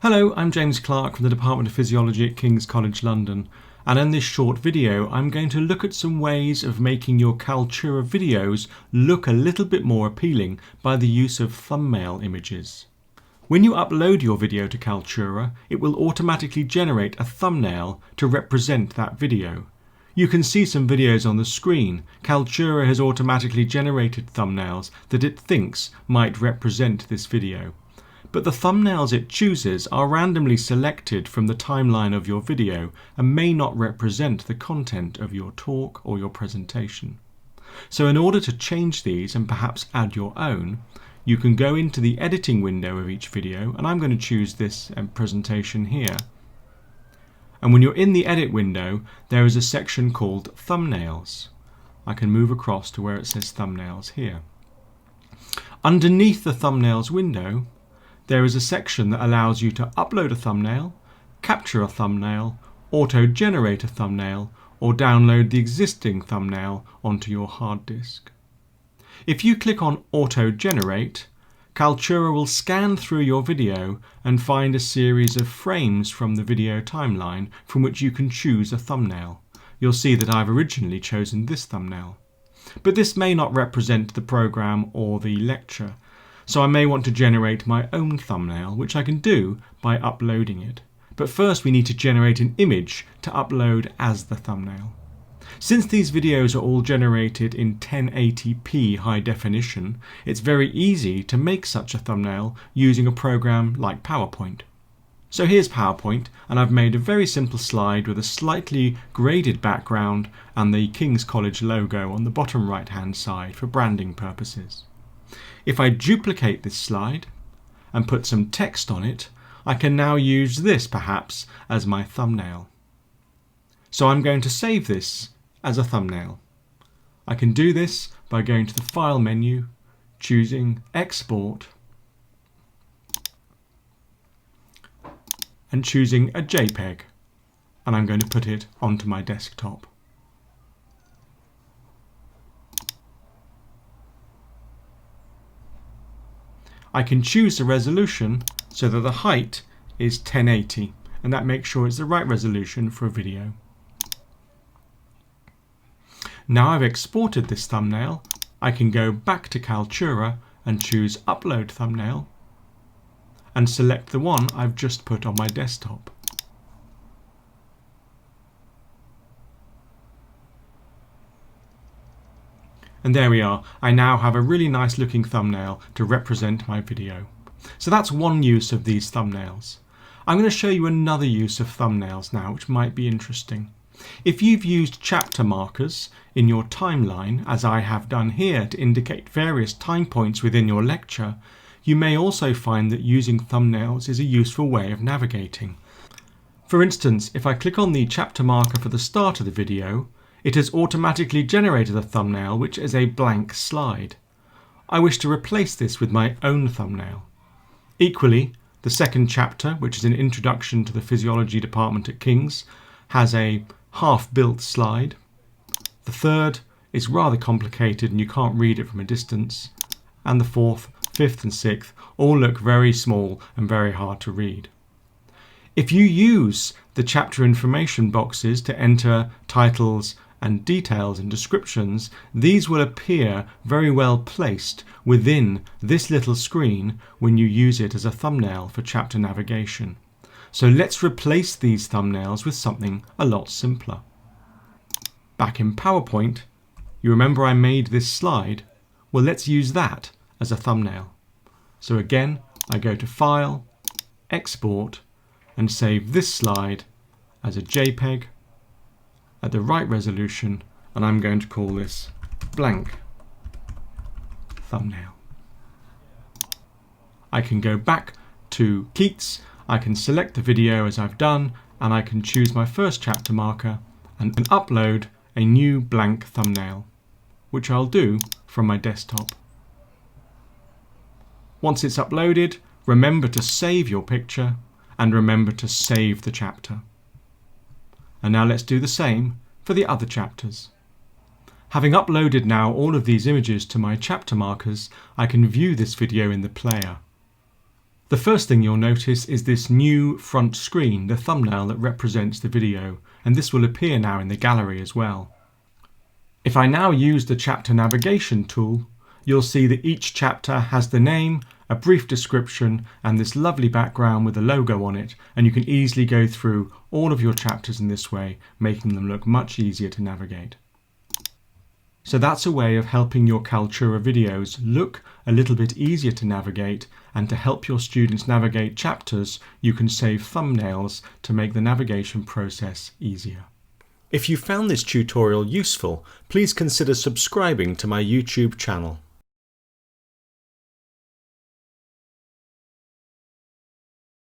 Hello, I'm James Clark from the Department of Physiology at King's College London, and in this short video I'm going to look at some ways of making your Kaltura videos look a little bit more appealing by the use of thumbnail images. When you upload your video to Kaltura, it will automatically generate a thumbnail to represent that video. You can see some videos on the screen. Kaltura has automatically generated thumbnails that it thinks might represent this video. But the thumbnails it chooses are randomly selected from the timeline of your video and may not represent the content of your talk or your presentation. So in order to change these and perhaps add your own, you can go into the editing window of each video, and I'm going to choose this presentation here. And when you're in the edit window, there is a section called thumbnails. I can move across to where it says thumbnails here. Underneath the thumbnails window, there is a section that allows you to upload a thumbnail, capture a thumbnail, auto-generate a thumbnail, or download the existing thumbnail onto your hard disk. If you click on Auto-Generate, Kaltura will scan through your video and find a series of frames from the video timeline from which you can choose a thumbnail. You'll see that I've originally chosen this thumbnail. But this may not represent the program or the lecture, so I may want to generate my own thumbnail, which I can do by uploading it. But first we need to generate an image to upload as the thumbnail. Since these videos are all generated in 1080p high definition, it's very easy to make such a thumbnail using a program like PowerPoint. So here's PowerPoint, and I've made a very simple slide with a slightly graded background and the King's College logo on the bottom right hand side for branding purposes. If I duplicate this slide and put some text on it, I can now use this perhaps as my thumbnail. So I'm going to save this as a thumbnail. I can do this by going to the File menu, choosing Export, and choosing a JPEG, and I'm going to put it onto my desktop. I can choose the resolution so that the height is 1080, and that makes sure it's the right resolution for a video. Now I've exported this thumbnail, I can go back to Kaltura and choose Upload Thumbnail and select the one I've just put on my desktop. And there we are. I now have a really nice looking thumbnail to represent my video. So that's one use of these thumbnails. I'm going to show you another use of thumbnails now, which might be interesting. If you've used chapter markers in your timeline, as I have done here to indicate various time points within your lecture, you may also find that using thumbnails is a useful way of navigating. For instance, if I click on the chapter marker for the start of the video, it has automatically generated a thumbnail which is a blank slide. I wish to replace this with my own thumbnail. Equally, the second chapter, which is an introduction to the physiology department at King's, has a half-built slide. The third is rather complicated and you can't read it from a distance. And the fourth, fifth and sixth all look very small and very hard to read. If you use the chapter information boxes to enter titles and details and descriptions, these will appear very well placed within this little screen when you use it as a thumbnail for chapter navigation. So let's replace these thumbnails with something a lot simpler. Back in PowerPoint, you remember I made this slide? Well, let's use that as a thumbnail. So again, I go to File, Export, and save this slide as a JPEG at the right resolution, and I'm going to call this blank thumbnail. I can go back to Keats, I can select the video as I've done, and I can choose my first chapter marker and upload a new blank thumbnail, which I'll do from my desktop. Once it's uploaded, remember to save your picture and remember to save the chapter. And now let's do the same for the other chapters. Having uploaded now all of these images to my chapter markers, I can view this video in the player. The first thing you'll notice is this new front screen, the thumbnail that represents the video, and this will appear now in the gallery as well. If I now use the chapter navigation tool, you'll see that each chapter has the name, a brief description, and this lovely background with a logo on it, and you can easily go through all of your chapters in this way, making them look much easier to navigate. So that's a way of helping your Kaltura videos look a little bit easier to navigate, and to help your students navigate chapters, you can save thumbnails to make the navigation process easier. If you found this tutorial useful, please consider subscribing to my YouTube channel.